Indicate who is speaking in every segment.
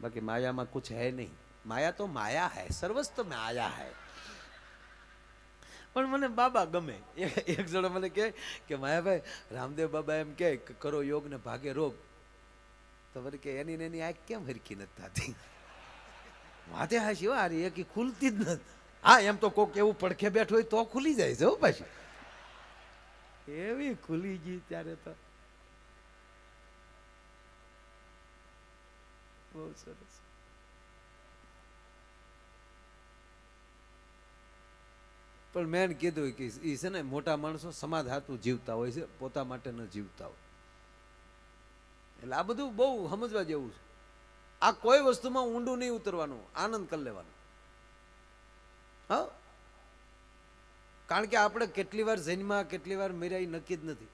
Speaker 1: बाकी माया में कुछ है नहीं। माया तो माया है, सर्वस्व तो माया है। પણ મને બાબા ગમે. એક જણો મને કહે કે માયાભાઈ રામદેવ બાબા એમ કહે કે કરો યોગ ને ભાગે રોગ. તો મને કે એની ને એની આંખ કેમ હરખી નથી થતી? વાતે હાશી હો, આરી એક ખુલતી જ નથી. હા એમ તો કોક એવું પડખે બેઠો હોય તો ખુલી જાય છે હો પાછી. એવી ખુલી ગઈ ત્યારે તો બહુ સરસ. પણ મેં કીધું કે એ છે ને મોટા માણસો સમાજ હાતું જીવતા હોય છે, પોતા માટે ન જીવતા હોય. એટલે આ બધું બહુ સમજવા જેવું છે. આ કોઈ વસ્તુમાં ઊંડું નહીં ઉતરવાનું, આનંદ કરી લેવાનો. હા, કારણ કે આપણે કેટલી વાર જન્મા કેટલી વાર મર્યા નક્કી જ નથી.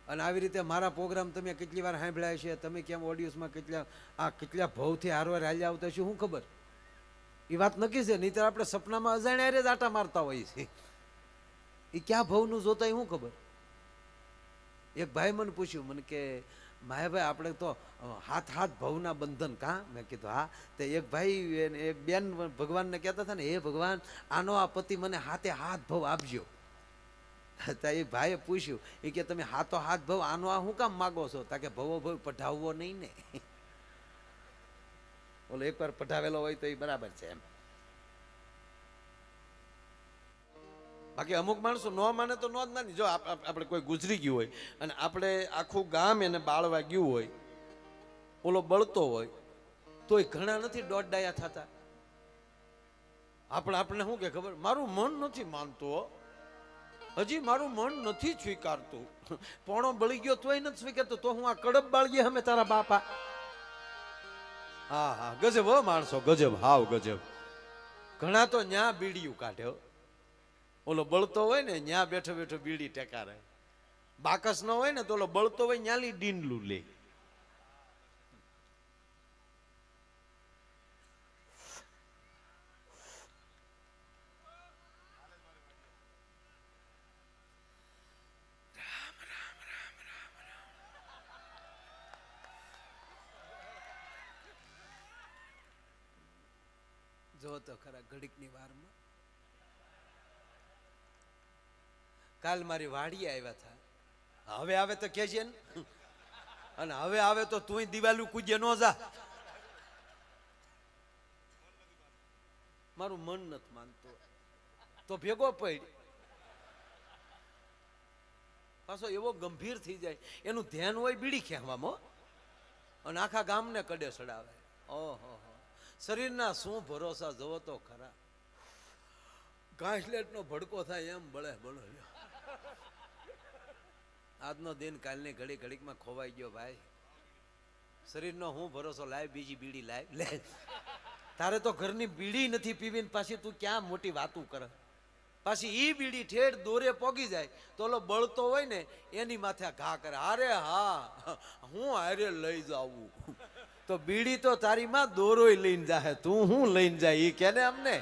Speaker 1: અને આવી રીતે મારા પ્રોગ્રામ તમે કેટલી વાર સાંભળ્યા છે, તમે કેમ ઓડિયન્સમાં કેટલા ભાવથી હારવાર હાલ્યા આવતા છે શું ખબર? એ વાત નક્કી છે. નહીં તો આપણે સપનામાં અજાણ્યા જ આટા મારતા હોઈએ છીએ. એ ક્યાં ભાવનું જોતા શું ખબર? એક ભાઈ મને પૂછ્યું, મને કે માયાભાઈ આપણે તો હાથ હાથ ભવના બંધન કાં? મેં કીધું હા. તો એક ભાઈ એક બેન ભગવાનને કહેતા હતા ને, હે ભગવાન આનો આ પતિ મને હાથે હાથ ભવ આપજો. તો એ ભાઈએ પૂછ્યું, એ કે તમે હાથો હાથ ભવ આનો આ શું કામ માગો છો? તા કે ભવો ભવ પઢાવવો નહીં ને. ઓલો એકવાર પઢાવેલો હોય તો એ બરાબર છે એમ. બાકી અમુક માણસો ન માને તો ન જ માની. જો આપણે કોઈ ગુજરી ગયું હોય અને આપણે આખું ગામ એને બાળવા ગયું હોય, ઓલો બળતો હોય, તોય ઘણા નથી દોઢ ડાયા થતા. આપણે શું કે ખબર, મારું મન નથી માનતું, હજી મારું મન નથી સ્વીકારતું. પોણો બળી ગયો તોય નથી સ્વીકારતો, તો હું આ કડબ બાળીએ અમે તારા બાપા. હા હા, ગજબ હો માણસો, ગજબ, હાવ ગજબ. ઘણા તો ન્યા બીડીયું કાઢે. ઓલો બળતો હોય ને ન્યા બેઠો બેઠો બીડી ટેકારે. બાકસ ન હોય ને તો ઓલો બળતો હોય ન્યાલી ડીંડલું લે. જો તો ખરા ઘડીકની વારમાં. કાલ મારી વાડીએ આવ્યા હતા. હવે આવે તો કેજે ને. અને હવે આવે તો તું દિવાલું કૂદે ન જા. મારું મન નથી માનતું તો ભેગો પડ. પાછો એવો ગંભીર થઈ જાય, એનું ધ્યાન હોય બીડી ખેંચવામાં, અને આખા ગામને કડે ચડાવે. ઓહો, શરીરના શું ભરોસા જોવો તો ખરા. ઘાસલેટ નો ભડકો થાય એમ બળે બળે. આજનો દિન કાલની ઘડી ઘડીકમાં ખોવાઈ ગયો ભાઈ. શરીરનો હું ભરોસો, લાય બીજી બીડી લાય લે. તારે તો ઘરની બીડી નથી પીવી, પાછી તું ક્યાં મોટી વાતું કરે. પાછી ઈ બીડી ઠેઠ દોરે પોગી જાય તો ઓલો બળતો હોય ને એની માથે ઘા કરે. અરે હા, હું હારે લઈ જાવું. તો બીડી તો તારી માં દોરોય લઈને જાય, તું હું લઈને જાય ઈ કેને અમને.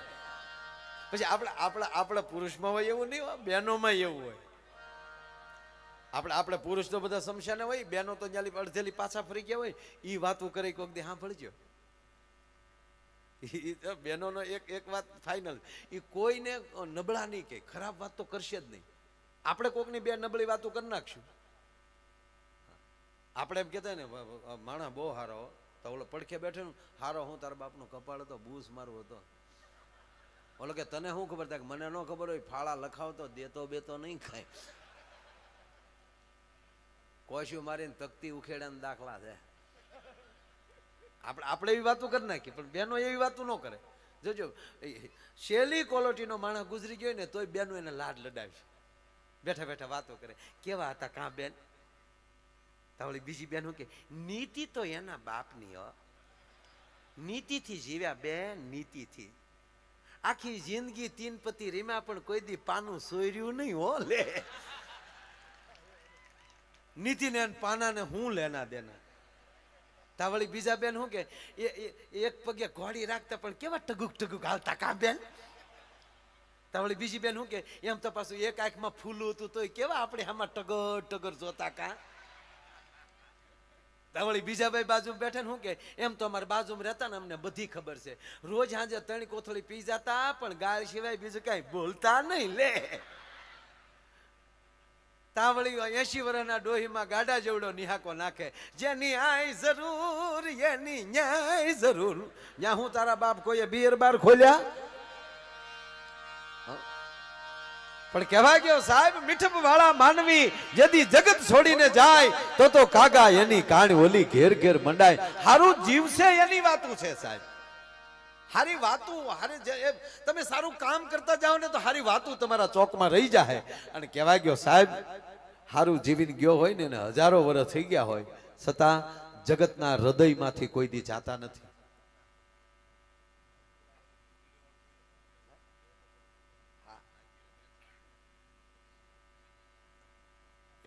Speaker 1: પછી આપણે પુરુષમાં હોય એવું નહીં હોય, બહેનોમાં એવું હોય. આપણે પુરુષ તો બધા સમસ્યાને હોય, બહેનો તો જ્યાં અડધેલી પાછા ફરી ગયા હોય. ઈ વાતું કરી કોક દી સાંભળજો. બહેનોનો એક વાત ફાઇનલ, એ કોઈને નબળા નહીં કે ખરાબ વાત તો કરશે જ નહીં. આપણે કોકની બે નબળી વાતો કરી નાખશું. આપણે એમ કહેતા ને માણા બહુ હારો, તો ઓલો પડખે બેઠો ને હારો, હું તારા બાપનો કપાળ હતો, બૂસ મારું હતો. ઓલો કે તને શું ખબર થાય? મને ન ખબર હોય, ફાળા લખાવતો દેતો બેતો નહીં ખાય. કોશ્યું મારીને તકતી ઉખેડાના દાખલા છે. આપણે એવી વાતો કરી નાખીએ, પણ બેનો એવી વાતો ન કરે. જોજો, શેલી ક્વોલિટીનો માણસ ગુજરી ગયો ને તોય બેનો એને લાડ લડાવશે. બેઠા બેઠા વાતો કરે, કેવા હતા કાં બેન? તાવળી બીજી બેન શું કે, નીતિ તો એના બાપની હો, નીતિથી જીવ્યા બેન, નીતિથી. આખી જિંદગી તીન પતિ રીમા પણ કોઈ દી પાનું સોર્યું નહીં હો લે. નીતિને પાનાને હું લેના દેના. તાવળી બીજા બેન શું કે, એક પગે ઘોડી રાખતા પણ કેવા ટગુક ટગુક હાલતા કાં બેન? તાવળી બીજી બેન શું કે, એમ તો પાછું એક આંખમાં ફૂલું હતું તોય કેવા આપણે આમાં ટગર ટગર જોતા કાં? વળી બીજા ભાઈ બાજુ બેઠા ને શું કે એમ તો અમારે બાજુમાં રહેતા ને અમને બધી ખબર છે, રોજ સાંજે 3 કોથળી પી જતા પણ ગાળ સિવાય બીજું કઈ બોલતા નહીં લે. તાવળી 80 વર્ષના ડોહીમાં ગાડા જેવડો નિહાકો નાખે, જેની આય જરૂર એની ન્યાય જરૂર. ન્યા હું તારા બાપ કોઈએ બિયર બાર ખોલ્યા? પણ કહેવા ગયો સાહેબ, મીઠપ વાળા માનવી જદી જગત છોડીને જાય તો કાગા એની કાણી ઓલી ઘેર ઘેર મંડાય. હારું જીવશે એની વાતું છે સાહેબ. હારી વાતું તમે સારું કામ કરતા જાઓ ને તો હારી વાતું તમારા ચોકમાં રહી જાય. અને કહેવા ગયો સાહેબ, હારું જીવીને ગયો હોય ને હજારો વર્ષ થઈ ગયા હોય છતાં જગતના હૃદયમાંથી કોઈ દી જાતા નથી.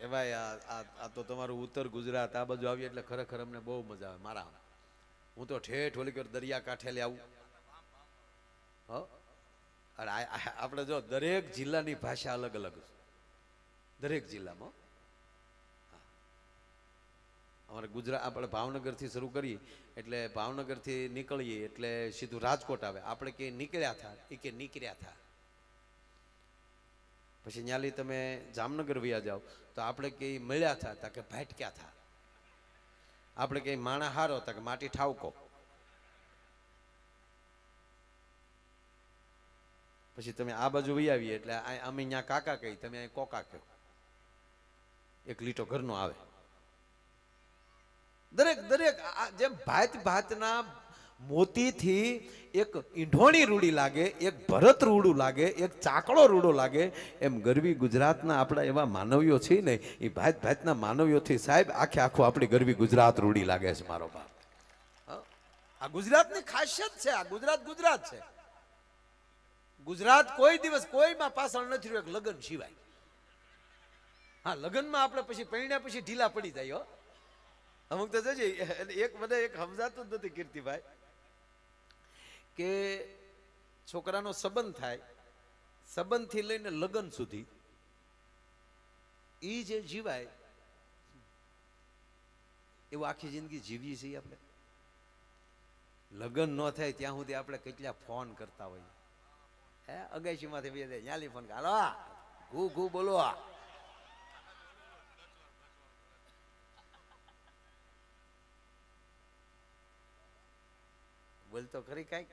Speaker 1: એવાય આ તો તમારું ઉત્તર ગુજરાત આ બાજુ આવી એટલે ખરેખર અમને બહુ મજા આવે. મારા હું તો ઠેઠ ઓલી દરિયા કાંઠે લે આવું. અને આપણે જો દરેક જિલ્લાની ભાષા અલગ અલગ છે દરેક જિલ્લામાં. અમારે ગુજરાત આપણે ભાવનગરથી શરૂ કરીએ એટલે ભાવનગરથી નીકળીએ એટલે સીધું રાજકોટ આવે. આપણે કે નીકળ્યા થા એ કે નીકળ્યા થા. પછી ન્યાલી તમે જામનગર વયા જાઓ તો આપણે કે મળ્યા થા તા કે ભાટક્યા થા. આપણે કે માણા હારો તા કે માટી ઠાવકો. પછી તમે આ બાજુ વહી આવીએ એટલે અમે અહીંયા કાકા કહી, તમે અહીં કોકા કહો. એક લીટો ઘરનો આવે. દરેક દરેક જેમ ભાત ભાતના મોતીથી એક ઈંઢોણી રૂડી લાગે, એક ભરત રૂડું લાગે, એક ચાકડો રૂડો લાગે, એમ ગરવી ગુજરાતના આપણા એવા માનવીઓ છે ને એ ભાત ભાતના માનવીઓથી સાહેબ આખે આખું આપણી ગરવી ગુજરાત રૂડી લાગે છે મારો બાપ. આ ગુજરાતની ખાસિયત છે. આ ગુજરાત ગુજરાત છે. ગુજરાત કોઈ દિવસ કોઈમાં પાછળ નથી રહ્યું લગ્ન સિવાય. હા, લગ્નમાં આપણે પછી પૈણ્યા પછી ઢીલા પડી જાય. અમુક તો જજે એક મને એક સમજાતું જ નથી કીર્તિભાઈ કે છોકરાનો સંબંધ થાય, સંબંધથી લઈને લગ્ન સુધી એ જે જીવાય એવું આખી જિંદગી જીવીએ છીએ આપણે. લગ્ન ન થાય ત્યાં સુધી આપણે કેટલા ફોન કરતા હોઈએ. અગાશી માંથી બે ન્યાલી ફોન હાલો ઘુ ઘુ બોલો. બોલતો ખરી કઈક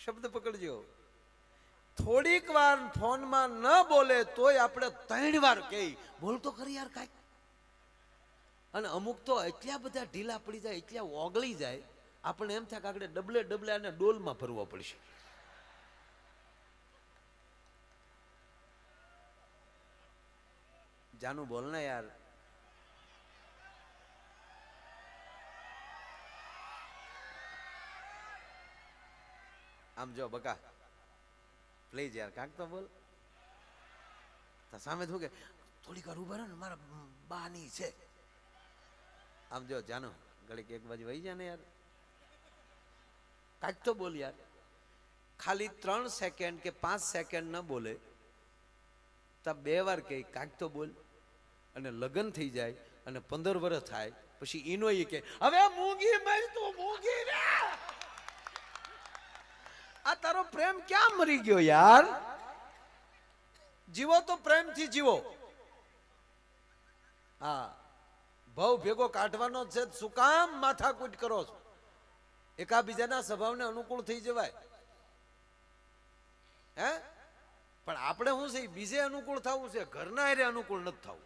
Speaker 1: શબ્દ પકડજો. થોડીક વાર ફોનમાં ન બોલે તોય આપણે 3 વાર કહી બોલતો ખરી યાર કઈક. અને અમુક તો એટલા બધા ઢીલા પડી જાય, એટલા ઓગળી જાય, આપણે એમ થાય કે આપણે ડબલે ડબલે અને ડોલમાં ભરવો પડશે. જાનું બોલ ને યાર. આમ જો બકા પ્લીઝ યાર કાંક તો બોલ. સામે શું કે થોડીક વાર ઉભા રહો ને મારા બાની છે. આમ જો જાનો ઘડીક એક બાજુ વહી જાય ને યાર. કાંઈક તો બોલ યાર. ખાલી 3 સેકન્ડ કે 5 સેકન્ડ ન બોલે તો 2 વાર કહે કાંઈક તો બોલ. અને લગ્ન થઈ જાય અને 15 વર્ષ થાય પછી ઈનો એ કે હવે મૂંગી મર તું મૂંગી રે. આ તારો પ્રેમ ક્યાં મરી ગયો યાર? જીવો તો પ્રેમથી જીવો. હા, ભાવ ભેગો કાઢવાનો છે. શું કામ માથાકૂટ કરો છો? એકાબીજાના સ્વભાવને અનુકૂળ થઈ જવાય. હે પણ આપણે શું છે બીજે અનુકૂળ થવું છે, ઘરના એરે અનુકૂળ નથી થવું.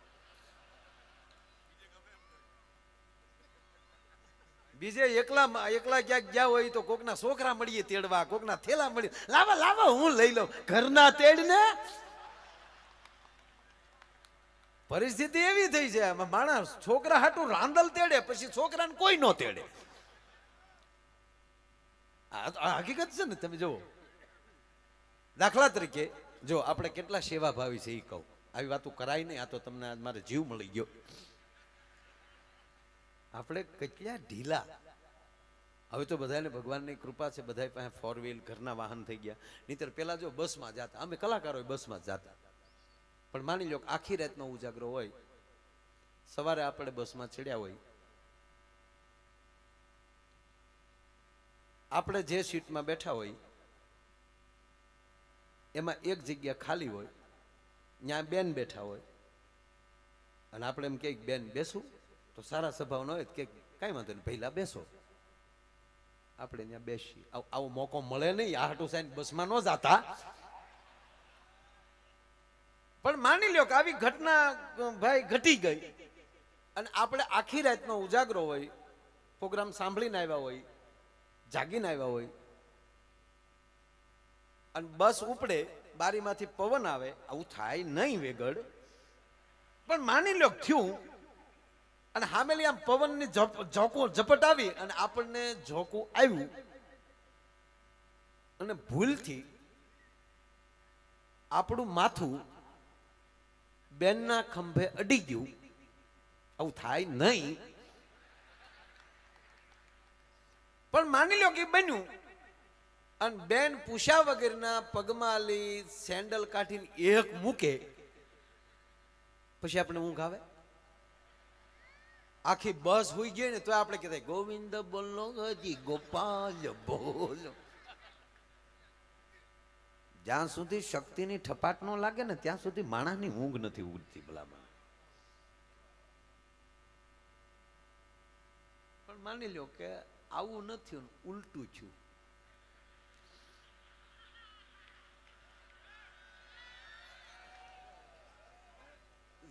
Speaker 1: બીજે એકલા એકલા ક્યાંક ગયા હોય તો કોકના છોકરા મળીએ તેડવા, કોકના થેલા મળીએ લાવા લાવા હું લઈ લઉં. ઘરના તેડને પરિસ્થિતિ એવી થઈ છે માણસ છોકરા હાટું રાંદલ તેડે પછી છોકરાને કોઈ ન તેડે. આ હકીકત છે ને. તમે જુઓ દાખલા તરીકે જો આપણે કેટલા સેવાભાવી છે એ કહું. આવી વાતો કરાય નહીં. આ તો તમને મારે જીવ મળી ગયો. આપણે કેટલા ઢીલા. હવે તો બધાને ભગવાનની કૃપા છે, બધા પાસે 4 વ્હીલ ઘરના વાહન થઈ ગયા. નહીતર પેલા જો બસમાં જતા, અમે કલાકારો બસમાં જતા. પણ માની લો આખી રાતનો ઉજાગરો હોય સવારે આપણે બસમાં ચડ્યા હોય, આપણે જે સીટમાં બેઠા હોય એમાં એક જગ્યા ખાલી હોય, ત્યાં બેન બેઠા હોય અને આપણે એમ કહીએ બેન બેસું, તો સારા સ્વભાવ ન હોય કે કાંઈ વાંધો નહીં પહેલા બેસો, આપણે ત્યાં બેસી. આવો મોકો મળે નહીં, આ હાટુ સાઈન બસમાં ન જાતા. પણ માની લ્યો કે આવી ઘટના ભાઈ ઘટી ગઈ અને આપણે આખી રાતનો ઉજાગરો હોય, પ્રોગ્રામ સાંભળીને આવ્યા હોય, જાગીને આવ્યા હોય અને બસ ઉપડે, બારીમાંથી પવન આવે, આવું થાય નહીં વેગડ, પણ માની લ્યો થયું અને હામેલી આમ પવનની ઝપટ આવી અને આપણને ઝોકું આવ્યું અને ભૂલથી આપણું માથું બેનના ખંભે અડી ગયું, આવું થાય નહીં. પણ માની લો કે બન્યું અને બેન પૂછ્યા વગરના પગમાં લઈ સેન્ડલ કાઢીને એક મૂકે, પછી આપણે ઊંઘ આવે? આખી બસ હોઈ ગઈ ને તો આપણે કહેતા ગોવિંદ બોલો હજી ગોપાલ બોલો. જ્યાં સુધી શક્તિની ઠપાટ ન લાગે ને ત્યાં સુધી માણસની ઊંઘ નથી ઉડતી ભલામણ. પણ માની લો કે આવું નથી, ઉલટું થયું.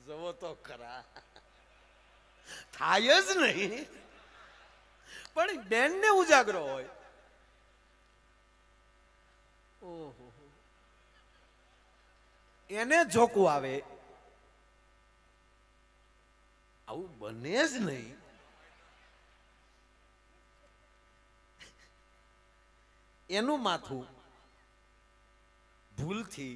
Speaker 1: જવો તો ખરા, થાય જ નહીં. પણ બેન ને ઉજાગરો હોય, ઓહો, એને જોકું આવે, આવું બને જ નહીં. એનું માથું ભૂલથી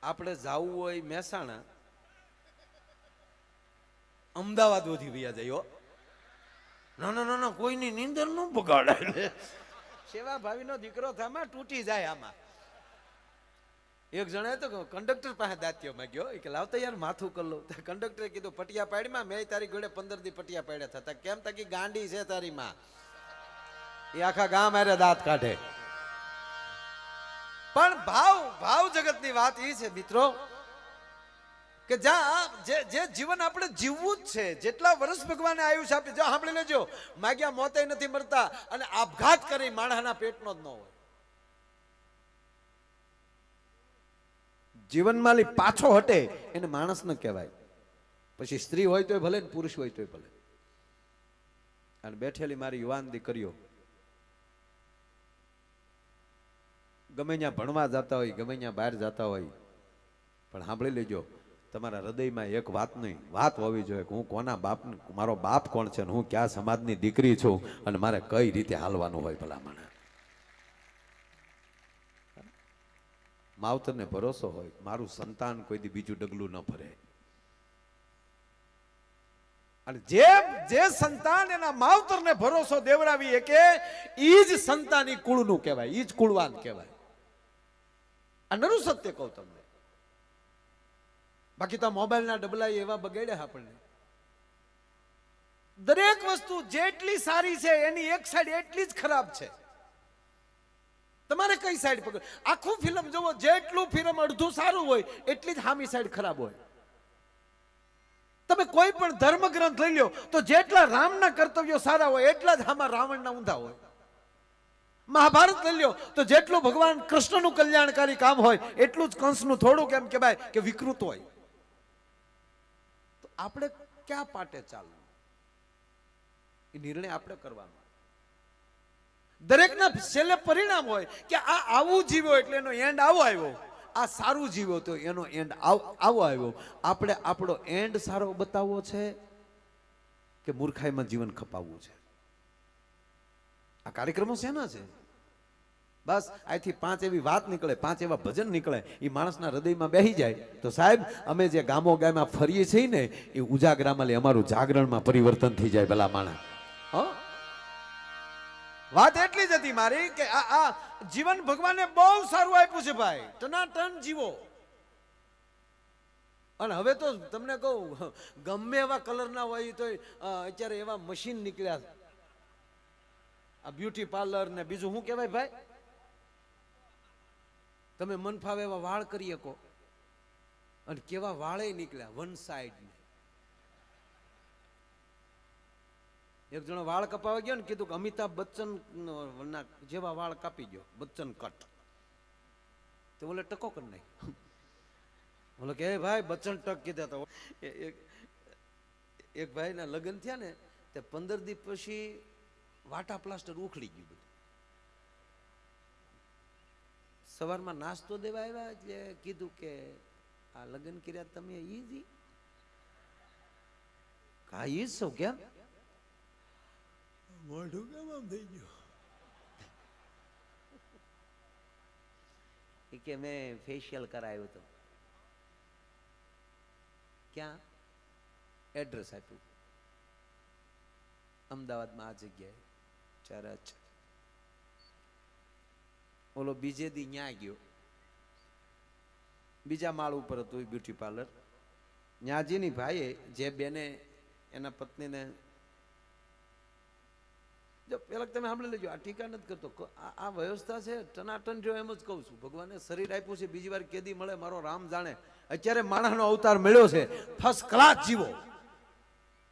Speaker 1: આપણે જાવું હોય મહેસાણા, અમદાવાદ વધી વ્યા જાય. ના કોઈની નીંદર ન બગાડાય. સેવા ભાવીનો દીકરો થામાં તૂટી જાય. આમાં એક જણાએ તો કંડક્ટર પાસે દાત્યો માંગ્યો કે લાવતા યાર માથું કર લો. કંડક્ટરે કીધું પટિયા પાડીમાં મેં તારી ઘોડે 15 દી પટિયા પાડ્યા થતા. કેમ તાકી ગાંડી છે તારી માં, એ આખા ગામ આરે દાંત કાઢે. પણ ભાવ જગતની વાત એ છે મિત્રો કે જ્યાં જે જીવન આપણે જીવવું જ છે, જેટલા વર્ષ ભગવાને આયુષ્ય આપી, જો સાંભળી લેજો, માગ્યા મોતે નથી મરતા અને આપઘાત કરી માણસના પેટનો જ ન હોય. જીવનમાં પાછો હટે એને માણસ ન કહેવાય. પછી સ્ત્રી હોય તોય ભલે ને પુરુષ હોય તોય ભલે. અને બેઠેલી મારી યુવાન દીકરીઓ ગમે ત્યાં ભણવા જતા હોય, ગમે ત્યાં બહાર જતા હોય, પણ સાંભળી લેજો, તમારા હૃદયમાં એક વાત હોવી જોઈએ કે હું કોના બાપ, મારો બાપ કોણ છે, હું ક્યાં સમાજની દીકરી છું અને મારે કઈ રીતે હાલવાનું હોય. ભલામણ માવતરને ભરોસો હોય મારું સંતાન કોઈ દી બીજું ડગલું ન ભરે. અને જે સંતાન એના માવતરને ભરોસો દેવરાવી કે ઈ જ સંતાની કુળનું કહેવાય, ઈ જ કુળવાન કહેવાય. આ નરું સત્ય કહું તમને. બાકી તો મોબાઈલના ડબલા એવા બગાડ્યા આપણને. દરેક વસ્તુ જેટલી સારી છે એની એક સાઈડ એટલી જ ખરાબ છે. તમારે કઈ સાઈડ પકડ? આખું ફિલ્મ જોવો, જેટલું ફિલ્મ અડધું સારું હોય એટલી જ હામી સાઈડ ખરાબ હોય. તમે કોઈ પણ ધર્મ ગ્રંથ લઈ લો તો જેટલા રામના કર્તવ્યો સારા હોય એટલા જ આમાં રાવણના ઊંધા હોય. મહાભારત લઈ લો તો જેટલું ભગવાન કૃષ્ણનું કલ્યાણકારી કામ હોય એટલું જ કંસનું થોડુંક એમ કહેવાય કે વિકૃત હોય. તો આપણે ક્યાં પાટે ચાલવું એ નિર્ણય આપણે કરવાનો. દરેકના છેલ્લે પરિણામ હોય કે આ આવું જીવ્યો એટલે એનો એન્ડ આવો આવ્યો, આ સારું જીવ્યો તો એનો એન્ડ આવો આવ્યો. આપણે આપણો એન્ડ સારો બતાવવો છે કે મૂર્ખાઈમાં જીવન ખપાવવું છે? આ કાર્યક્રમો શેના છે? બસ અહીંથી 5 એવી વાત નીકળે, 5 એવા ભજન નીકળે, એ માણસના હૃદયમાં બેસી જાય તો સાહેબ અમે જે ગામો ગામમાં ફરીએ છીએ ને એ ઉજાગરામાં અમારું જાગરણમાં પરિવર્તન થઈ જાય. ભલા માણસ વાત એટલી જ હતી મારી કે આ જીવન ભગવાને બહુ સારું આપ્યું છે ભાઈ, ટનાટન જીવો. અને હવે તો તમને કહું, ગમે એવા કલરના હોય તો અત્યારે એવા મશીન નીકળ્યા છે. આ બ્યુટી પાર્લર ને બીજું શું કહેવાય ભાઈ, તમે મન ફાવે એવા વાળ કરી શકો. અને કેવા વાળે નીકળ્યા વન સાઈડ. એક જણો વાળ કપાવા ગયો ને, કીધું કે અમિતાભ બચ્ચન ના જેવા વાળ કાપી ગયો, બચ્ચન કટ. તો બોલે ટકો કરી નાખ. બોલો કે ભાઈ બચ્ચન ટક કીધા. તો એક ભાઈ ના લગ્ન થયા ને, તે 15 દિવસ પછી વાટા પ્લાસ્ટર ઉખડી ગયું બધું. સવારમાં નાસ્તો દેવા આવ્યા એટલે કીધું કે આ લગ્ન કર્યા તમે ઈ કા ઈ સૌ કેમ મોઢું કેમ આમ થઈ ગયું? કે મેં ફેશિયલ કરાવ્યું હતું. ક્યાં? એડ્રેસ આપ્યું, અમદાવાદમાં આ જગ્યાએ ચરચ. ઓલો બીજે દી ન્યા ગયો, બીજા માળ ઉપર હતું બ્યુટી પાર્લર. ન્યાજીની ભાઈએ જે બેને એના પત્નીને, જો પેલા તમે સાંભળી લેજો, આ ટીકા નથી કરતો, આ વ્યવસ્થા છે ટનાટન. જો એમ જ કહું છું, ભગવાને શરીર આપ્યું છે, બીજી વાર કેદી મળે મારો રામ જાણે. અત્યારે માણસનો અવતાર મળ્યો છે, ફર્સ્ટ ક્લાસ જીવો.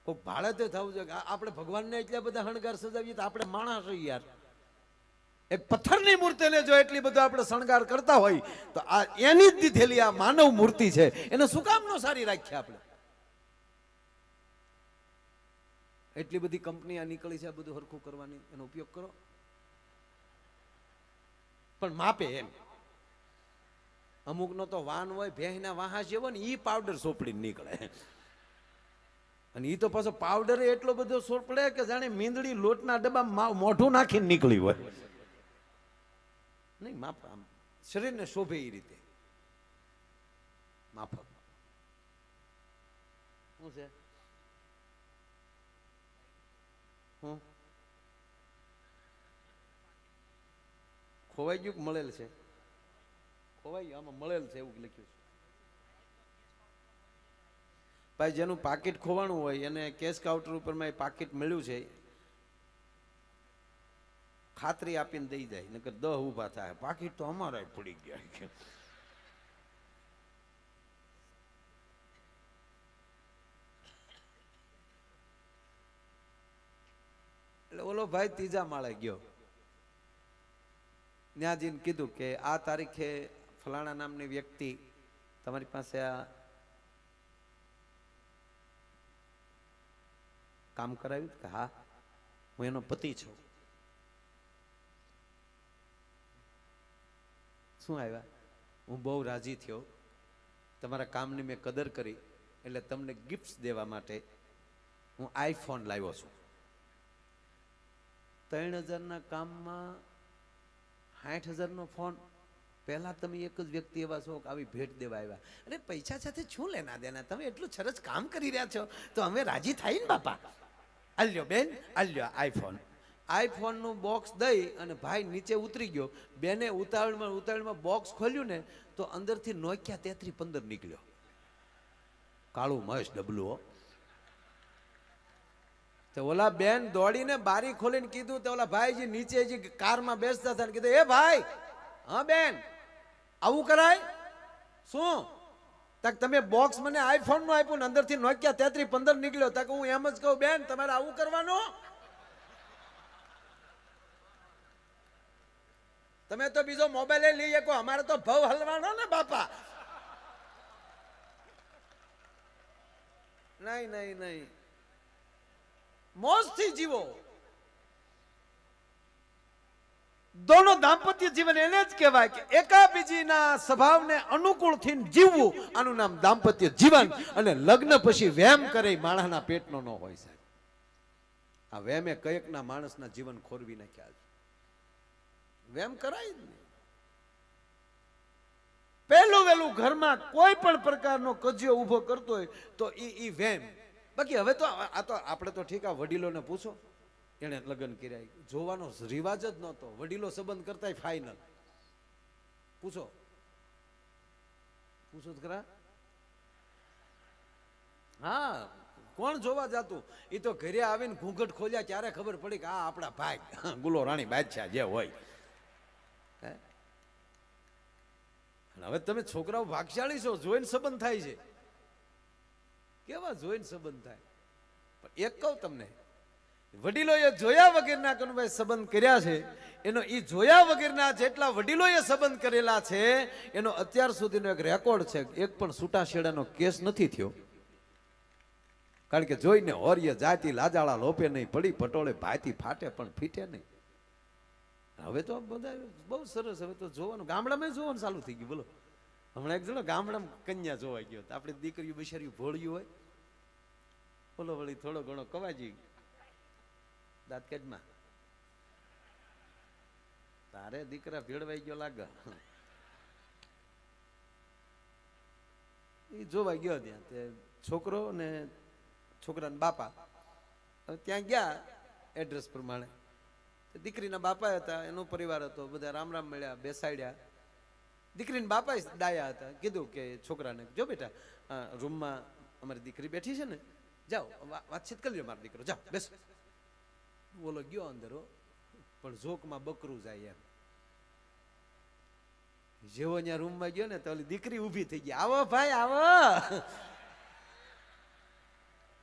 Speaker 1: કોઈ ભાડે તે થવું જોઈએ. આપણે ભગવાનને એટલા બધા શણગાર સજાવીએ તો આપણે માણસ હોય યાર. એક પથ્થરની મૂર્તિને જો એટલી બધો આપણે શણગાર કરતા હોય તો આ એની જ દીધેલી આ માનવ મૂર્તિ છે, એને શું કામ નો સારી રાખીએ આપણે? એટલી બધી કંપની આ નીકળી છે, આ બધું હરખું કરવાની, એનો ઉપયોગ કરો, પણ માપે એમ. અમુક નો તો વાન હોય, ભેંસના વાહા જેવો ને, ઈ પાવડર સોપડી નીકળે. અને ઈ તો પાછો પાવડર એટલો બધો સોપડે કે જાણે મીંદડી લોટના ડબ્બા મોઢું નાખીને નીકળી હોય. નહીં, માપ આમ શરીરને શોભે એ રીતે માફક. શું છે? હું ખોવાઈ ગયું કે મળેલ છે? ખોવાઈ ગયું, આમાં મળેલ છે એવું લખ્યું છે ભાઈ. જેનું પાકીટ ખોવાનું હોય એને કેશ કાઉન્ટર ઉપર માં પાકીટ મળ્યું છે, ખાતરી આપીને દઈ જાય, નકર 10 ઊભા થાય. પાકીટ તો અમારા પડી ગયા. એટલે ઓલો ભાઈ ત્રીજા માળે ગયો, ન્યાજીને કીધું કે આ તારીખે ફલાણા નામની વ્યક્તિ તમારી પાસે આ કામ કરાવ્યું? કે હા, હું એનો પતિ છું. શું આવ્યા? હું બહુ રાજી થયો, તમારા કામની મેં કદર કરી, એટલે તમને ગિફ્ટ દેવા માટે હું આઈફોન લાવ્યો છું. 3000 કામમાં 60,000 ફોન. પહેલા તમે એક જ વ્યક્તિ એવા છો કે આવી ભેટ દેવા આવ્યા. અરે પૈસા સાથે શું લેના દેના? તમે એટલું સરસ કામ કરી રહ્યા છો તો અમે રાજી થાય ને બાપા. આલ્યો બેન, આલ્યો આઈફોન. આઈફોન નું બોક્સ દઈ અને ભાઈ નીચે ઉતરી ગયો. બેને ઉતાવળમાં બોક્સ ખોલ્યું ને તો અંદરથી નોકિયા 3315 નીકળ્યો. કાળું મસ્ત ડબલું. તો ઓલા બેન દોડીને બારી ખોલીને કીધું, તો ઓલા ભાઈ જે નીચે જે કારમાં બેસતા હતા કીધું, એ ભાઈ, હા બેન, આવું કરાય? શું? તક તમે બોક્સ મને આઈફોન નું આપ્યું ને અંદરથી નોકિયા 3315 નીકળ્યો. તક હું એમ જ કહું, બેન તમારે આવું કરવાનું? તમે તો બીજો મોબાઈલ લઈ શકો, અમારે તો ભાવ હલવાનો ને બાપા. નહીં નહીં નહીં, મોજથી જીવો. દોનો દાંપત્ય જીવન એને જ કહેવાય કે એકાબીજીના સ્વભાવને અનુકૂળ થઈને જીવવું, આનું નામ દાંપત્ય જીવન. અને લગ્ન પછી વેમ કરે માણસના પેટનો ન હોય સાહેબ. આ વેમે કયેકના માણસના જીવન ખોરવી નાખ્યા છે. વેમ કરાય જ નહીં. પહેલું વહેલું ઘરમાં કોઈ પણ પ્રકારનો કજિયો ઉભો કરતો હોય તો ઈ વેમ. બાકી હવે તો આ તો આપણે તો ઠીક, આ વડીલોને પૂછો, એણે લગ્ન કર્યા. જોવાનો રિવાજ જ નહોતો. વડીલો સંબંધ કરતા ફાઇનલ. પૂછો પૂછો ખરા. હા, કોણ જોવા જાતું? એ તો ઘરે આવીને ઘૂંઘટ ખોલ્યા ત્યારે ખબર પડી કે આ આપણા ભાઈ ગુલો રાણી બાદશાહ જે હોય. હવે તમે છોકરાઓ ભાગશાળી છો, જોઈને સંબંધ થાય છે. કેવા જોઈને સંબંધ થાય. પણ એક કહું તમને, વડીલોએ જોયા વગરના કનુભાઈ સંબંધ કર્યા છે. એનો એ જોયા વગરના જેટલા વડીલોએ સંબંધ કરેલા છે એનો અત્યાર સુધીનો એક રેકોર્ડ છે. એક પણ છૂટાછેડાનો કેસ નથી થયો. કારણ કે જોઈને હોર્ય જાતિ લાજાળા લોપે નહીં, પડી પટોળે ભાતી ફાટે પણ ફીટે નહીં. હવે તો બધા બહુ સરસ. હવે તો જોવાનું ગામડામાં જોવાનું ચાલુ થઈ ગયું. બોલો, હમણાં એક જણો ગામડામાં કન્યા જોવા ગયો. આપણી દીકરીઓ બિચારી ભોળ્યું હોય, બોલો વળી થોડો ઘણો કવાજી દાંત કેડમાં તારે દીકરા ભેળવાઈ ગયો લાગે. એ જોવા ગયો ત્યાં. તે છોકરો ને છોકરાના બાપા ત્યાં ગયા એડ્રેસ પ્રમાણે. દીકરીના બાપા હતા, એનો પરિવાર હતો, બધા રામ રામ મળ્યા, બેસાડ્યા. દીકરીના બાપા ડાયા હતા. કીધું કે છોકરાને, જો બેટા રૂમમાં અમારી દીકરી બેઠી છે ને, જાઓ વાતચીત કરી લો મારો દીકરો, જાઓ બેસ. બોલો ગયો અંદર, પણ ઝોકમાં બકરું જાય એમ. જેવો ત્યાં રૂમમાં ગયો ને તો ઓલી દીકરી ઊભી થઈ ગઈ. આવો ભાઈ આવો.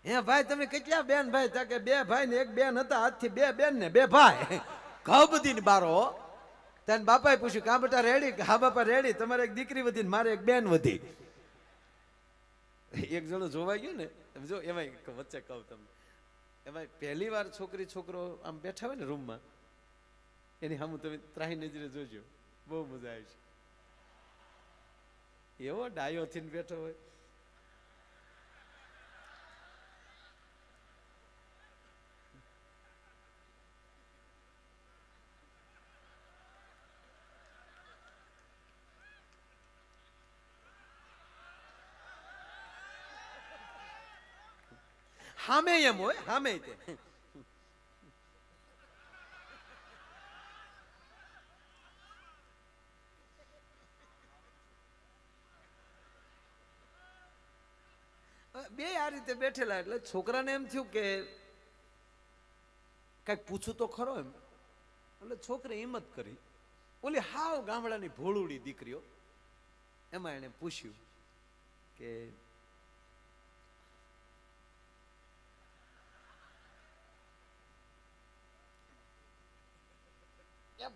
Speaker 1: હે ભાઈ તમે કેટલા બેન ભાઈ? તા કે બે ભાઈ ને એક બેન હતા, આજથી બે બેન ને બે ભાઈ. ઘઉ બધી ને બારો. તને બાપાએ પૂછ્યું કા બેટા રેડી? હા બાપા રેડી. તમારે એક દીકરી વધી ને મારે એક બેન વધી. એક જણો જોવા ગયો ને, તમે જો એમાં વચ્ચે કહું તમને, એમાં પહેલી વાર છોકરી છોકરો આમ બેઠા હોય ને રૂમમાં, એની સામે તમે ત્રાહી નજરે જોજો, બહુ મજા આવે છે. એવો ડાયો થઈને બેઠો હોય. હામે એમ હોય, હામે તે બે આ રીતે બેઠેલા. એટલે છોકરાને એમ થયું કે કઈક પૂછું તો ખરો એમ. એટલે છોકરી હિંમત કરી. ઓલી હાવ ગામડાની ભોળુડી દીકરીઓ, એમાં એને પૂછ્યું કે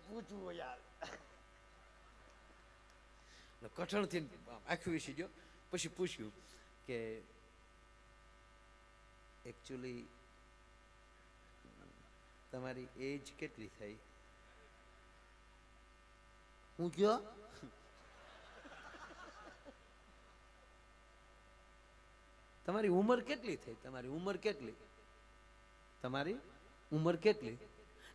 Speaker 1: પૂછવું યાર. કઠણ થી આખી વિસી ગયો. પછી પૂછ્યું કે એકચ્યુઅલી તમારી એજ કેટલી થઈ? હું કયો તમારી ઉંમર કેટલી થઈ? તમારી ઉંમર કેટલી? તમારી ઉંમર કેટલી?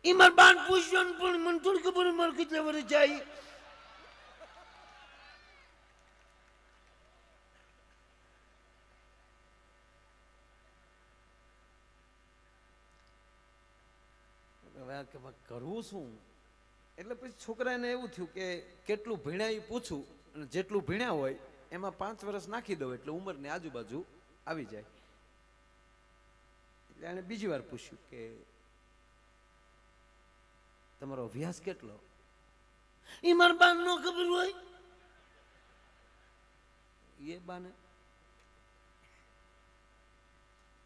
Speaker 1: એ મારા બાન પૂછ્યું પણ મને થોડી ખબર મારે કેટલા વર્ષ જાય. કરવું શું? એટલે પછી છોકરાને એવું થયું કે કેટલું ભણ્યા એ પૂછું, અને જેટલું ભણ્યા હોય એમાં 5 વર્ષ નાખી દઉં એટલે ઉંમરની આજુબાજુ આવી જાય. એટલે એને બીજી વાર પૂછ્યું કે તમારો અભ્યાસ કેટલો? એ મારા બાન નો ખબર હોય. એ બાને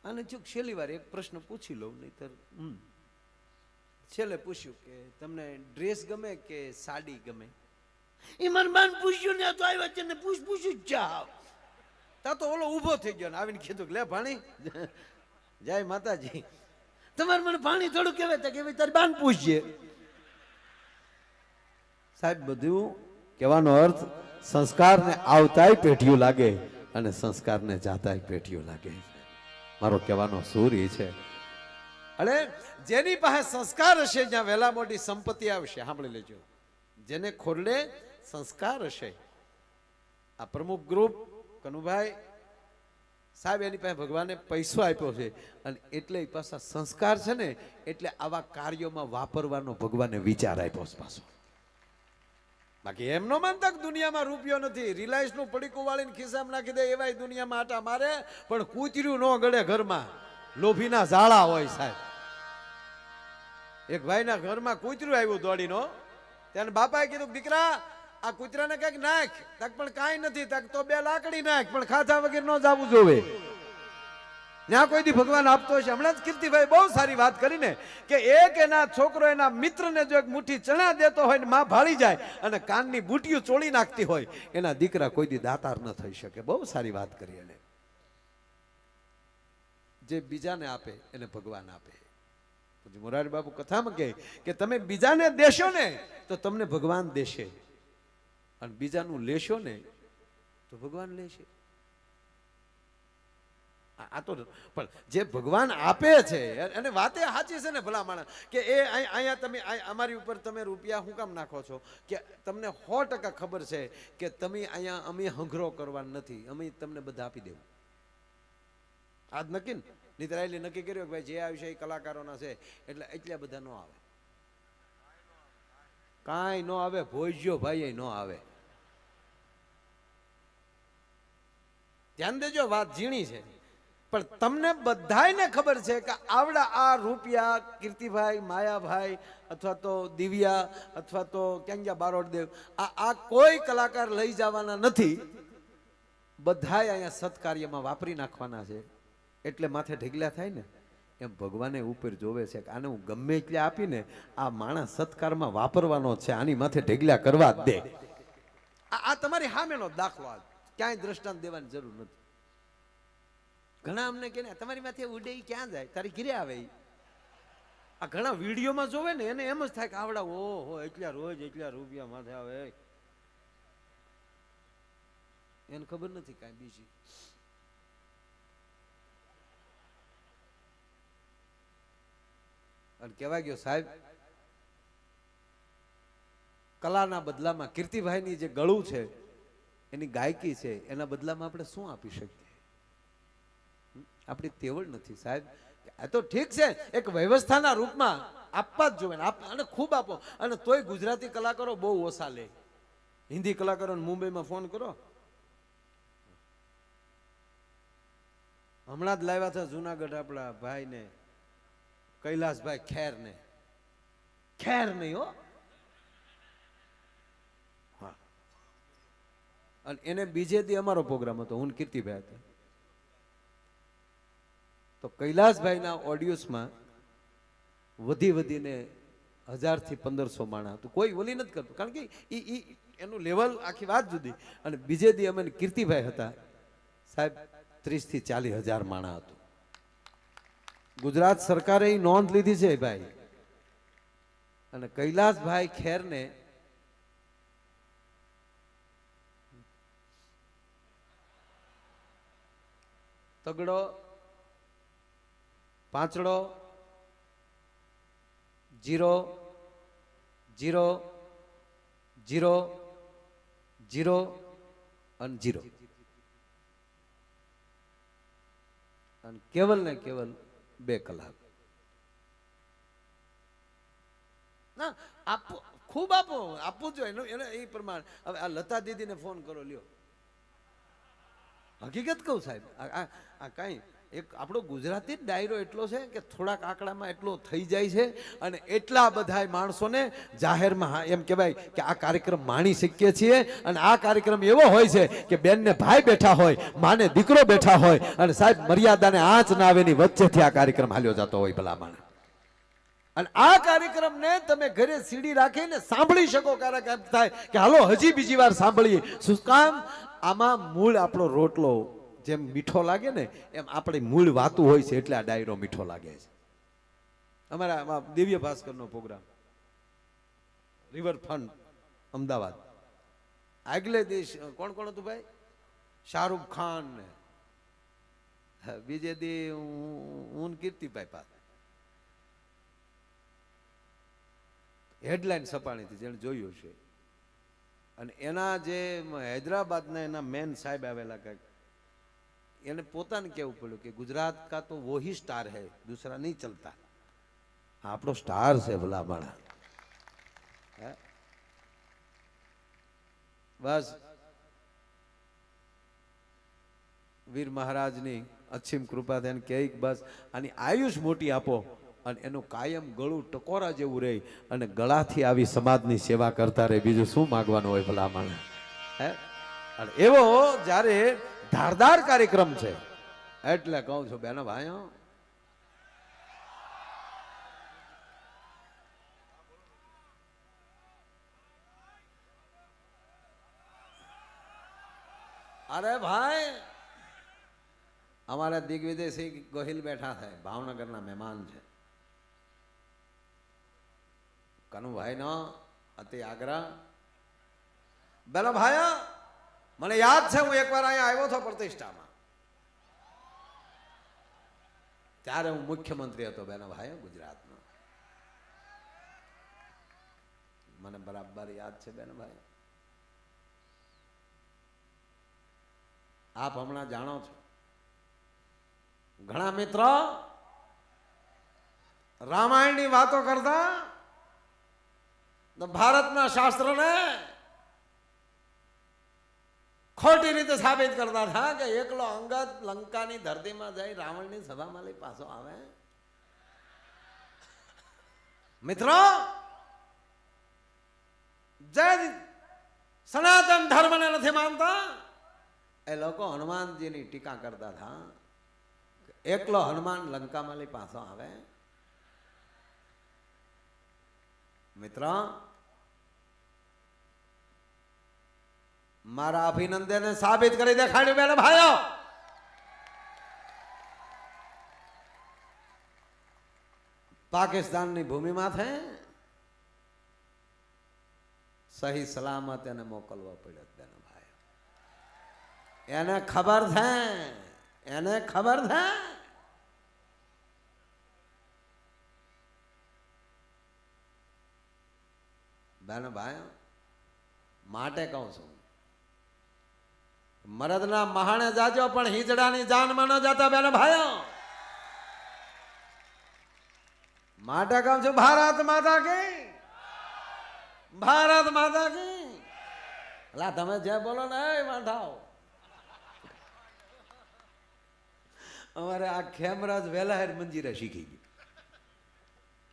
Speaker 1: આને ચૂક છેલ્લી વાર એક પ્રશ્ન પૂછી લઉં, નહીતર છેલ્લે પૂછ્યું કે તમને ડ્રેસ ગમે કે સાડી ગમે? એ મારા બાન પૂછ્યું ને તો આવ્યા છે ને પૂછ્યું જાવ. તા તો ઓલો ઊભો થઈ ગયો ને આવીને કીધું લે ભાણી જય માતાજી, તમારે મને ભાણી થોડું કહેવાય કે તારી બાન પૂછજે. સાહેબ બધું કહેવાનો અર્થ સંસ્કારને આવતાય પેઢીઓ લાગે અને સંસ્કારને જાતાય પેઢીઓ લાગે. મારો કહેવાનો સૂર એ છે. અરે જેની પાસે સંસ્કાર હશે જ્યાં વહેલા મોટી સંપત્તિ આવશે. સાંભળી લેજો, જેને ખોરડે સંસ્કાર હશે. આ પ્રમુખ ગ્રુપ કનુભાઈ સાહેબ એની પાસે ભગવાને પૈસો આપ્યો છે અને એટલે એ પાછા સંસ્કાર છે ને એટલે આવા કાર્યોમાં વાપરવાનો ભગવાને વિચાર આપ્યો છે પાછો. બાકી એમ નો માનતા કે દુનિયામાં રૂપિયો નથી, રિલાયન્સ નું પડીકું વાળીને ખિસ્સામાં નાખી દે એવાય દુનિયામાં આટા મારે, પણ કૂતર્યું ન ગળે ઘરમાં, લોભીના ઝાડા હોય સાહેબ. એક ભાઈના ઘરમાં કૂતરું આવ્યું દોડીનો, ત્યારે બાપાએ કીધું દીકરા આ કૂતરાને કઈક નાખ, તક પણ કાંઈ નથી, તક તો 2 લાકડી નાખ, પણ ખાધા વગર ન જવું જોવે. ત્યાં કોઈ દી ભગવાન આપતો હશે. હમણાં જ કીર્તિભાઈ બહુ સારી વાત કરીને કે એક એના છોકરો એના મિત્રને જો એક મુઠ્ઠી ચણા દેતો હોય ને માં ભાળી જાય અને કાનની બુટીઓ ચોળી નાખતી હોય, એના દીકરા કોઈ દી દાતાર ન થઈ શકે. બહુ સારી વાત કરી એને. જે બીજાને આપે એને ભગવાન આપે. પછી મોરારી બાપુ કથામાં કહે કે તમે બીજાને દેશો ને તો તમને ભગવાન દેશે, અને બીજાનું લેશો ને તો ભગવાન લેશે. આ તો પણ જે ભગવાન આપે છે અને વાતે સાચી છે ને ભલા માણસ, કે એ અહીંયા તમે અમારી ઉપર તમે રૂપિયા શું કામ નાખો છો, કે તમને 100% ખબર છે કે તમે અહીંયા અમે હંઘરો કરવાનું નથી, અમે તમને બધા આપી દેવું. આજ નક્કી ને નિતરાયેલી નક્કી કર્યું કે ભાઈ જે આવશે એ કલાકારોના છે એટલે એટલા બધા ન આવે, કાંઈ ન આવે. ભોજ્યો ભાઈ ન આવે. ધ્યાન દેજો, વાત ઝીણી છે પણ તમને બધાને ખબર છે કે આવડા આ રૂપિયા કીર્તિભાઈ, માયાભાઈ અથવા તો દિવ્યા અથવા તો ક્યાં બારોટદેવ, આ કોઈ કલાકાર લઈ જવાના નથી, બધાય અહીંયા સત્કાર્યમાં વાપરી નાખવાના છે. એટલે માથે ઢગલા થાય ને એમ ભગવાને ઉપર જોવે છે કે આને હું ગમે એટલે આપીને આ માણસ સત્કારમાં વાપરવાનો છે, આની માથે ઢગલા કરવા જ દે. આ તમારી સામેનો દાખલો, ક્યાંય દ્રષ્ટાંત દેવાની જરૂર નથી. ઘણા અમને કે તમારી માથે ઉડે ક્યાં જાય, તારી ઘીરે આવે. આ ઘણા વિડીયોમાં જોવે ને એને એમ જ થાય કે આવડા ઓહો એટલા રોજ એટલા રૂપિયા માથે આવે, એને ખબર નથી કાંઈ બીજી. અને કહેવાય ગયો સાહેબ કલાના બદલામાં કીર્તિભાઈની જે ગળું છે એની ગાયકી છે એના બદલામાં આપણે શું આપી શકીએ? આપણી તેવડ નથી સાહેબ. આ તો ઠીક છે એક વ્યવસ્થાના રૂપમાં આપવા જ જોઈએ અને ખૂબ આપો, અને તોય ગુજરાતી કલાકારો બહુ ઓછા લે. હિન્દી કલાકારોને મુંબઈમાં ફોન કરો, હમણાં જ લાવ્યા હતા જુનાગઢ આપણા ભાઈને કૈલાસભાઈ ખેરને, ખેર નહીં હો, હા. અને એને બીજે દી અમારો પ્રોગ્રામ હતો, હું કીર્તિભાઈ હતા, તો કૈલાસભાઈના ઓડિયોસમાં વધીને 1000 થી 1500 માણસ હતું. કોઈ ઓલી નથી કરતું, કારણ કે એનું લેવલ આખી વાત જુદી. અને બીજે દી અમે કીર્તિભાઈ હતા સાહેબ 30 થી 40 હજાર માણસ હતું. ગુજરાત સરકારે એ નોંધ લીધી છે ભાઈ. અને કૈલાસભાઈ ખેરને તગડો, પાંચડો, 0 0 0 0 અને 0, અને કેવલ ને કેવલ 2 કલાક. ના આપો, ખૂબ આપો, આપવું જોઈએ એને એ પ્રમાણે. હવે આ લતા દીદીને ફોન કરો, લ્યો, હકીકત કહું સાહેબ, આ કાંઈ એક આપણો ગુજરાતી જ ડાયરો એટલો છે કે થોડાક આંકડામાં એટલો થઈ જાય છે, અને એટલા બધા માણસોને જાહેરમાં એમ કહેવાય કે આ કાર્યક્રમ માણી શકીએ છીએ. અને આ કાર્યક્રમ એવો હોય છે કે બેનને ભાઈ બેઠા હોય, માને દીકરો બેઠા હોય, અને સાહેબ મર્યાદાને આંચ ના આવે ની વચ્ચેથી આ કાર્યક્રમ હાલ્યો જતો હોય ભલામણ. અને આ કાર્યક્રમને તમે ઘરે સીડી રાખીને સાંભળી શકો, ક્યારેક એમ થાય કે હાલો હજી બીજી વાર સાંભળીએ. શું કામ? આમાં મૂળ આપણો રોટલો જેમ મીઠો લાગે ને એમ આપણી મૂળ વાતું હોય છે, એટલે આ ડાયરો મીઠો લાગે છે. અમારા દિવ્ય ભાસ્કરનો પ્રોગ્રામ રિવરફ્રન્ટ અમદાવાદ, આગલે દિવસ કોણ કોણ હતું ભાઈ? શાહરૂખ ખાન ને બીજે દી હું કીર્તિભાઈ પાસે. હેડલાઇન સપાણી હતી, જેને જોયું છે. અને એના જે હૈદરાબાદના એના મેન સાહેબ આવેલા કંઈક, એને પોતાને કહેવું પડ્યું કે ગુજરાત કા તો वो ही स्टार है, दूसरा नहीं चलता. આપણો સ્ટાર છે ભલા માણા. બસ વીર મહારાજની અસીમ કૃપા થઈને કે બસ આની આયુષ મોટી આપો અને એનું કાયમ ગળું ટકોરા જેવું રહે અને ગળાથી આવી સમાજની સેવા કરતા રહે. બીજું શું માગવાનું હોય ભલા માણા? હે, અને એવો જ્યારે ધારદાર કાર્યક્રમ છે એટલે કહું છું બેનો ભાઈઓ, અરે ભાઈ અમારા દિગ્વિજયસિંહ ગોહિલ બેઠા છે, ભાવનગરના મહેમાન છે. કનુભાઈ નો અતિ આગ્રહ. બેનો ભાઈ મને યાદ છે હું એકવાર અહીંયા આવ્યો હતો પ્રતિષ્ઠામાં, ત્યારે હું મુખ્યમંત્રી હતો બેનો ભાઈ ગુજરાતનો. મને બરાબર યાદ છે બેનો ભાઈ. આપ હમણાં જાણો છો ઘણા મિત્રો રામાયણની વાતો કરતા ભારતના શાસ્ત્રને ખોટી રીતે સાબિત કરતા હતા કે એકલો અંગદ લંકાની ધરતીમાં જઈ રાવણની સભામાં લઈ પાછો આવે. મિત્રો જે સનાતન ધર્મને નથી માનતા એ લોકો હનુમાનજીની ટીકા કરતા હતા. એકલો હનુમાન લંકામાં લઈ પાછો આવે. મિત્ર મારા અભિનંદનને સાબિત કરી દેખાડ્યું બેન ભાઈઓ. પાકિસ્તાનની ભૂમિમાં છે સહી સલામત એને મોકલવા પડ્યો બેન ભાઈ. એને ખબર છે, એને ખબર છે. બેન ભાઈ માટે કહું છું મરદના મહાણે જાજો પણ હિજડાની જાનમાં ન જતા બેન ભાઈઓ. માટે કહું છું ભારત માતા કી, ભારત માતા કી. અલા તમે જે બોલો ને એ વાંઢાઓ. અમારે આ ખેમરાજ વેલાહેર મંજીરા શીખી ગઈ.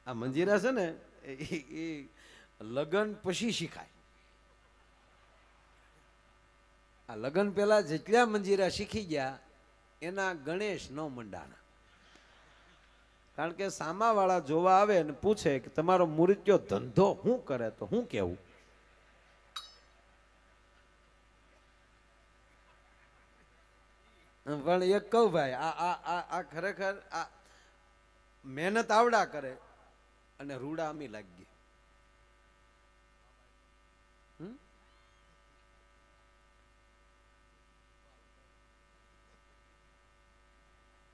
Speaker 1: આ મંજીરા છે ને એ લગન પછી શીખાય. આ લગન પેલા જેટલા મંજીરા શીખી ગયા એના ગણેશ ન મંડાણા. કારણ કે સામાવાળા જોવા આવે ને પૂછે કે તમારો મૂર્ત્યો ધંધો શું કરે તો હું કેવું? પણ એક કહું ભાઈ આ ખરેખર આ મહેનત આવડા કરે અને રૂડા અમી લાગી.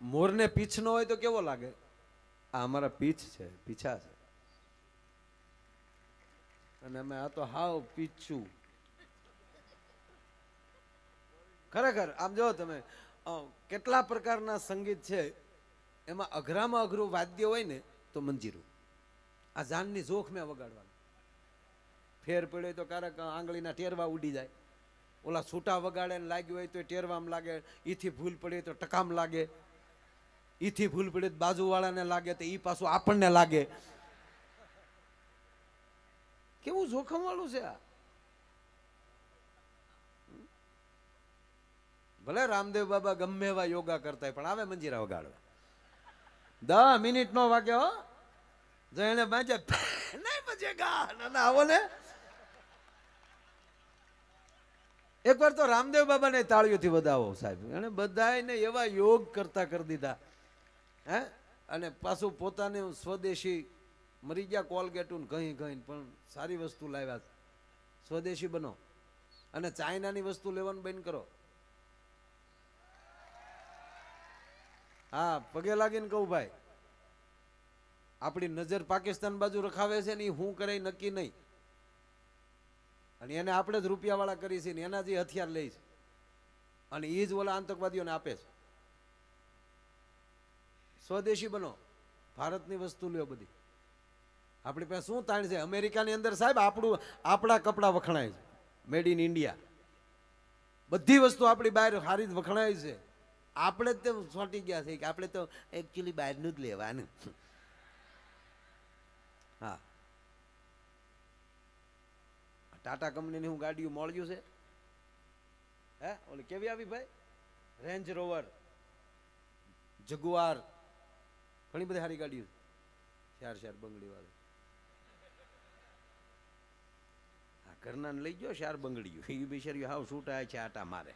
Speaker 1: મોરને પીછ નો હોય તો કેવો લાગે? આ અમારા પીછ છે, પીછા છે, અને અમે આ તો હાવ પીછું. ખરેખર આમ જો તમે કેટલા પ્રકારના સંગીત છે એમાં અઘરામાં અઘરું વાદ્ય હોય ને તો મંજીરું. આ જાનની જોખ મેં વગાડવાનું. ફેર પડ્યો તો ક્યારેક આંગળીના ટેરવા ઉડી જાય. ઓલા છૂટા વગાડે ને લાગ્યું હોય તો ટેરવામ લાગે. ઈથી ભૂલ પડી તો ટકામ લાગે. ઈથી ભૂલ પડી બાજુવાળાને લાગે તો ઈ પાછું આપણને લાગે. કેવું જોખમ વાળું છે આ. ભલે રામદેવ બાબા ગમે એવા યોગા કરતા હોય પણ આવે મંજીરા વગાડવા. 10 મિનિટ નો વાગ્યો જો એને બાજે નહીં બજેગા ના આવો ને. એકવાર તો રામદેવ બાબાને તાળીઓથી વધાવો સાહેબ. એને બધાને એવા યોગ કરતા કરી દીધા. હે, અને પાછું પોતાને સ્વદેશી મરી ગયા કોલગેટું ઘઈ ઘઈને પણ સારી વસ્તુ લાવ્યા. સ્વદેશી બનો અને ચાઇનાની વસ્તુ લેવાનું બંધ કરો. હા, પગે લાગીને કહું ભાઈ, આપણી નજર પાકિસ્તાન બાજુ રખાવે છે ને એ હું કરે નક્કી નહીં. અને એને આપણે જ રૂપિયા વાળા કરી છે ને એના જે હથિયાર લે છે અને એ જ ઓલા આતંકવાદીઓને આપે છે. સ્વદેશી બનો, ભારતની વસ્તુ લ્યો બધી. આપણી પાસે શું તાણ છે? અમેરિકાની અંદર સાહેબ આપણા કપડાં વખણાય છે, મેડ ઇન ઇન્ડિયા. બધી વસ્તુ આપણી બહાર સારી જ વખણાય છે. આપણે જ તે સોટી ગયા છે કે આપણે તો એકચ્યુઅલી બહારનું જ લેવાનું. હા, ટાટા કંપનીની હું ગાડીઓ મળ્યું છે. હે ઓલી કેવી આવી ભાઈ? રેન્જ રોવર, જગુઆર, ઘણી બધી સારી ગાડીઓ. શાર બંગડી વાળી. હા, ઘરના લઈ ગયો શાર બંગડીયું. એ બિચારી હાવ છૂટા છે, આટા મારે.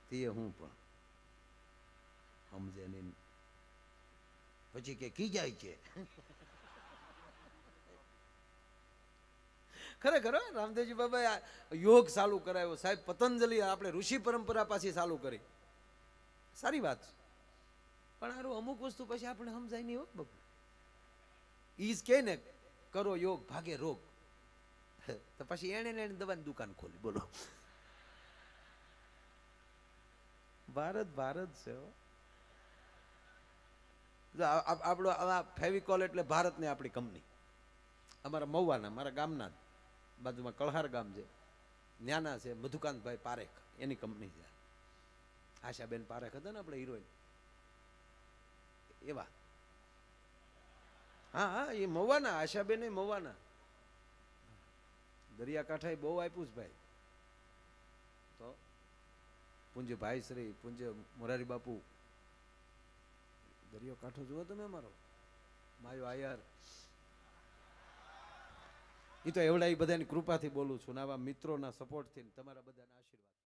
Speaker 1: તે હું પણ સમજે નહીં. પછી કે કી જાય છે. ખરેખર રામદેવજી બાબા યોગ ચાલુ કરાયો સાહેબ. પતંજલિ આપણે ઋષિ પરંપરા પાછી ચાલુ કરી, સારી વાત છે. પણ આરું અમુક વસ્તુ પછી આપણે સમજાય નહીં હો બાપુ. ઈજ કે ને કરો યોગ ભાગે રોગ, તો પછી એને દવાની દુકાન ખોલી. બોલો, ભારત ભારત છે. આપણો ફેવિકોલ એટલે ભારતની આપણી કંપની. અમારા મહુવાના, મારા ગામના બાજુમાં કળહાર ગામ છે, ન્યાના છે મધુકાંતભાઈ પારેખ, એની કંપની છે. આશાબેન પારેખ હતા ને આપણે હિરોઈન, એવા. હા હા, એ મહુવાના. આશાબેન એ મહુવાના. દરિયાકાંઠાએ બહુ આપ્યું છે ભાઈ. તો પૂંજ્ય ભાઈ શ્રી પૂંજ્ય મોરારી બાપુ, દરિયો કાંઠો જુઓ તમે અમારો, માયો આયર. એ તો એવડા એ બધાની કૃપાથી બોલું છું ને આવા મિત્રોના સપોર્ટથી, તમારા બધાના આશીર્વાદ.